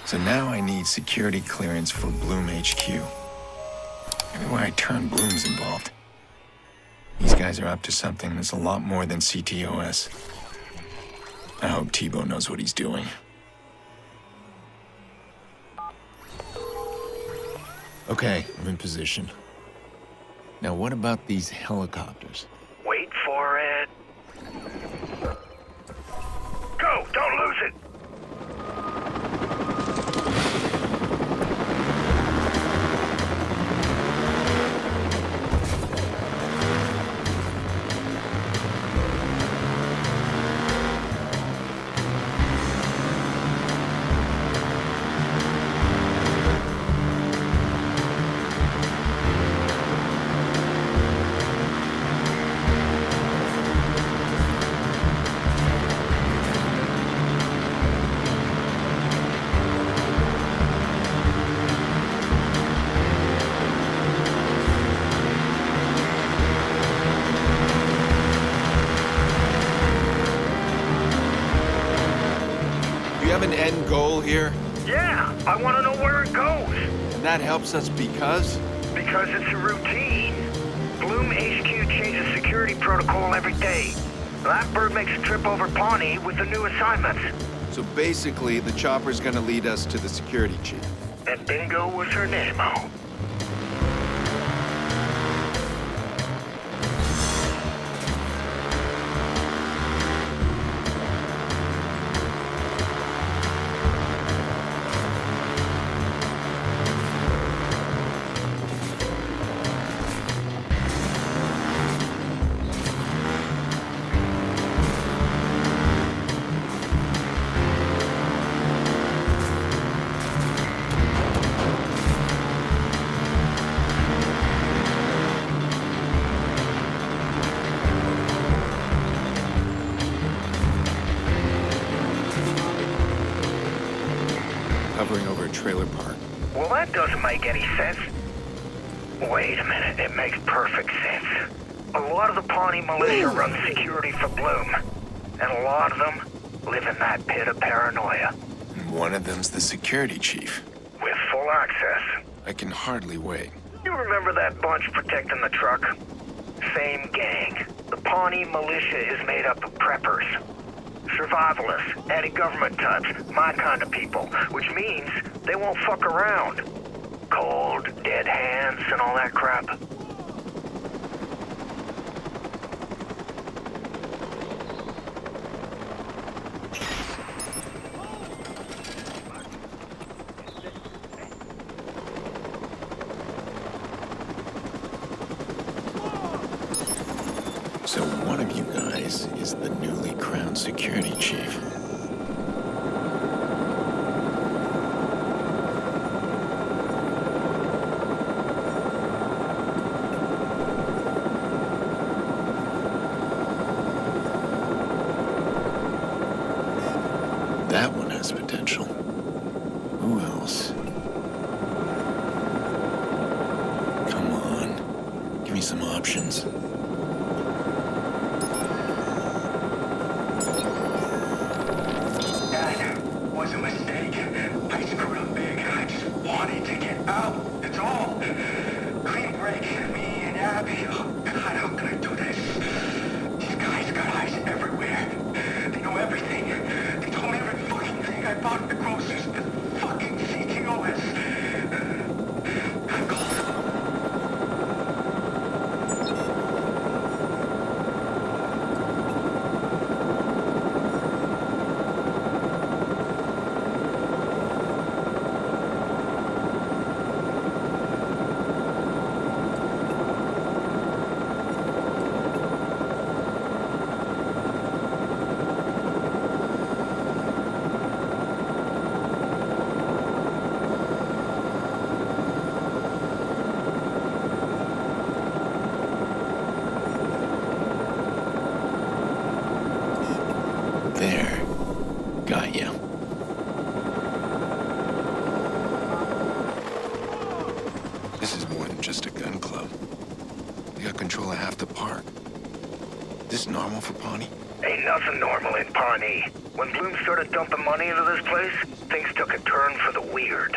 So now I need security clearance for Blume HQ. Everywhere I turn, Blume's involved. These guys are up to something that's a lot more than CTOS. I hope Tebow knows what he's doing. Okay, I'm in position. Now what about these helicopters? Wait for it. Go! Don't lose it! An end goal here? Yeah, I want to know where it goes. And that helps us because? Because it's a routine. Blume HQ changes security protocol every day. That bird makes a trip over Pawnee with the new assignments. So basically, the chopper's gonna lead us to the security chief. And Bingo was her name-o. Hovering over a trailer park. Well, that doesn't make any sense. Wait a minute, it makes perfect sense. A lot of the Pawnee militia run security for Blume, and a lot of them live in that Pit of Paranoia. And one of them's the security chief. With full access. I can hardly wait. You remember that bunch protecting the truck? Same gang. The Pawnee militia is made up of preppers. Survivalists, anti-government types, my kind of people, which means they won't fuck around. Cold, dead hands, and all that crap. So one of you guys is the newly crowned security chief. That one has potential. Who else? Come on. Give me some options. Was a mistake. I screwed up big. I just wanted to get out. It's all. Clean break. Me and Abby. Oh, God, how can I do this? These guys got eyes everywhere. They know everything. They told me every fucking thing I bought at the groceries. The fucking CTOS. I'm cold. There. Got you. This is more than just a gun club. We got control of half the park. This normal for Pawnee? Ain't nothing normal in Pawnee. When Blume started dumping money into this place, things took a turn for the weird.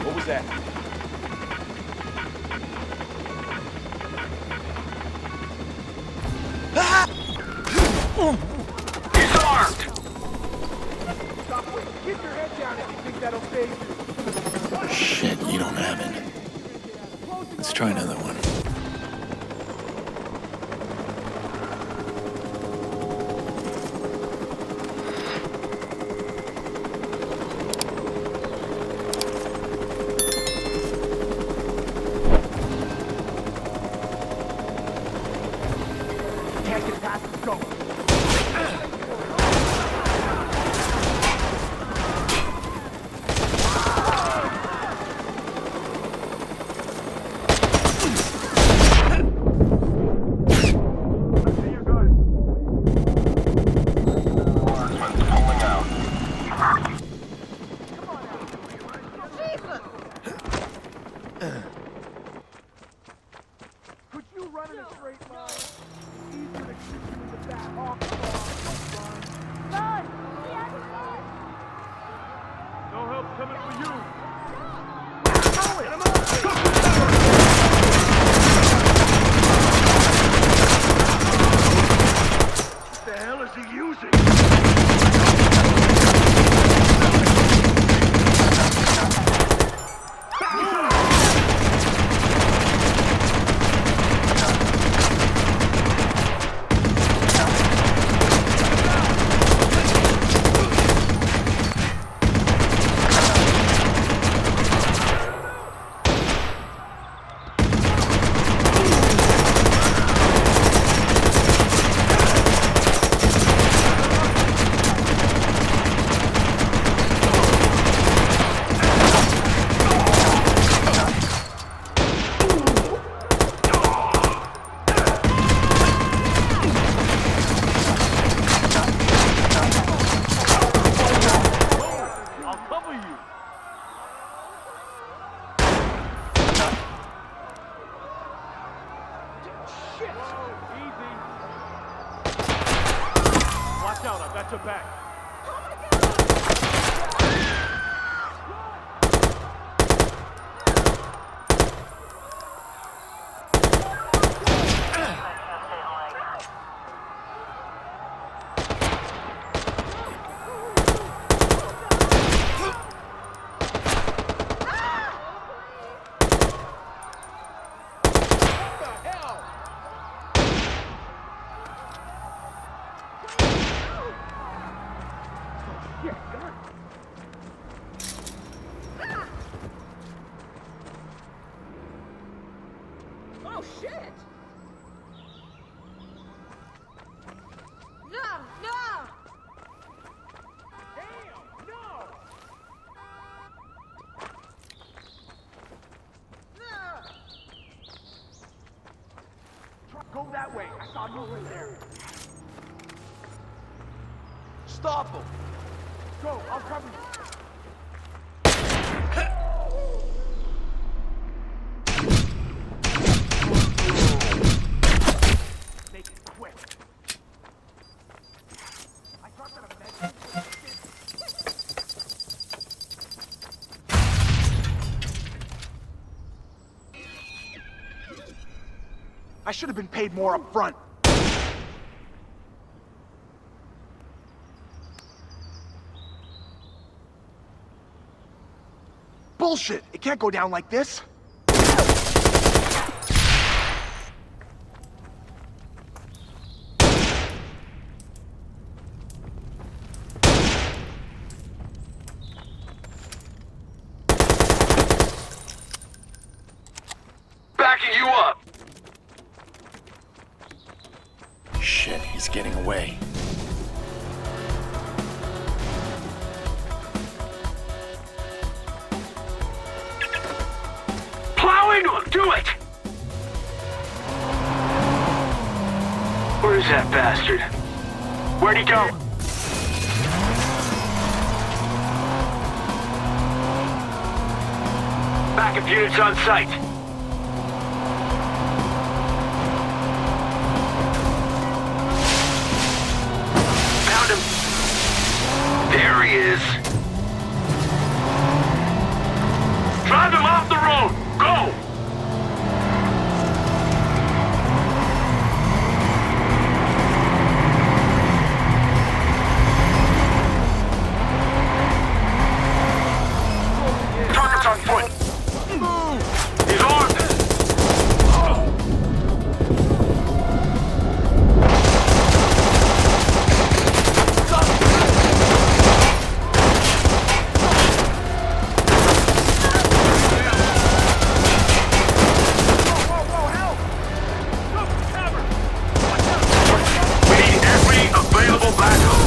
What was that? He's armed! Get your head down if you think that'll save you. Shit, you don't have it. Let's try another one. Can't get past the scope. Could you run in a straight line? Easier to shoot you in the back. Oh, come on. No help coming for you. Get him out. What the hell is he using? I'll cover you. Shit! Easy. Watch out, I got your back. Yeah, gun. Oh shit! No, no! Damn, no! No! Go that way. I saw movement there. Stop him. Go, I'll cover you. Make it quick. I thought that a med. I should have been paid more up front. Bullshit! It can't go down like this. picking you up. Shit, he's getting away. Plow into him! Do it! Where's that bastard? Where'd he go? Backup units on site. Found him. There he is. Drive him off the road! Go! Target's on foot. He's armed. We need every available backup.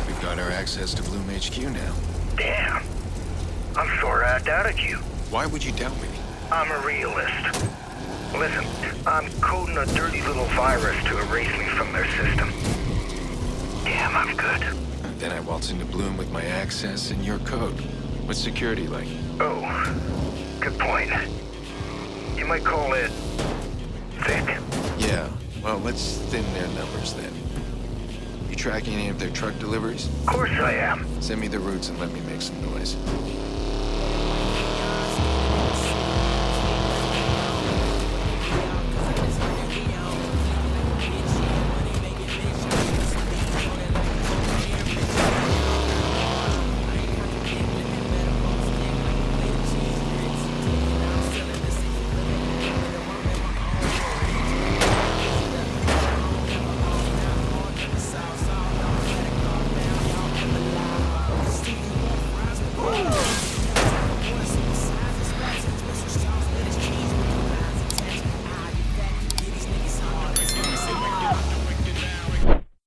We've got our access to Blume HQ now. Damn. I'm sure I doubted you. Why would you doubt me? I'm a realist. Listen, I'm coding a dirty little virus to erase me from their system. Damn, I'm good. And then I waltz into Blume with my access and your code. What's security like? Oh, good point. You might call it thick. Yeah, well, let's thin their numbers then. You tracking any of their truck deliveries? Of course I am. Send me the routes and let me make some noise.